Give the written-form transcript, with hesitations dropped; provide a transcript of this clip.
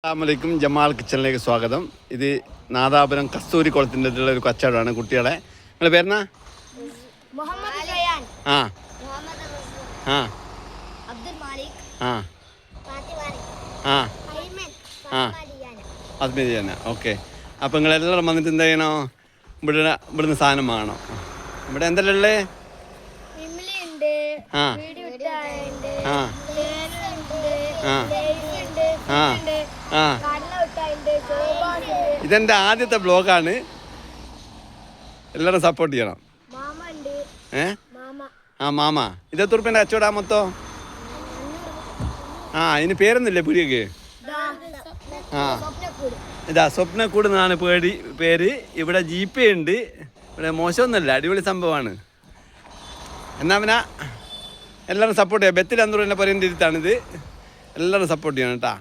അസ്സലാമലൈക്കും. ജമാൽ കിച്ചണിലേക്ക് സ്വാഗതം. ഇത് നാദാപുരം കസ്തൂരി കുളത്തിൻ്റെ അടുത്തുള്ള ഒരു കച്ചവടമാണ് കുട്ടികളെ. നിങ്ങളുടെ പേരെന്നാ? ആ ആ ആ ആ ആ അസ്മി ചെയ്യാനാ. ഓക്കെ. അപ്പോൾ നിങ്ങളെല്ലാവരും വന്നിട്ട് എന്ത് ചെയ്യണോ? ഇവിടുന്ന് സാധനം വാങ്ങണം. ഇവിടെ എന്തെല്ലാം ഉള്ളത്? ആ ആ ആ ആ ഇതെൻ്റെ ആദ്യത്തെ ബ്ലോഗാണ്. എല്ലാവരും സപ്പോർട്ട് ചെയ്യണം. ആ മാമ ഇതെത്ര റുപ്യൻ്റെ കച്ചവടാ മൊത്തം? ആ ഇതിന് പേരൊന്നുമില്ലേ പുരിയൊക്കെ? ആ ഇതാ സ്വപ്നക്കൂട് എന്നാണ് പേര്. ഇവിടെ ജീപ്പേ ഉണ്ട്. ഇവിടെ മോശമൊന്നുമല്ല, അടിപൊളി സംഭവമാണ്. എന്നാ പിന്നെ എല്ലാവരും സപ്പോർട്ട് ചെയ്യാം. ബെത്തിൽ അന്നൂർ എന്നെ പറയേണ്ട ഇരുത്താണിത്. എല്ലാവരും സപ്പോർട്ട് ചെയ്യണം കേട്ടോ.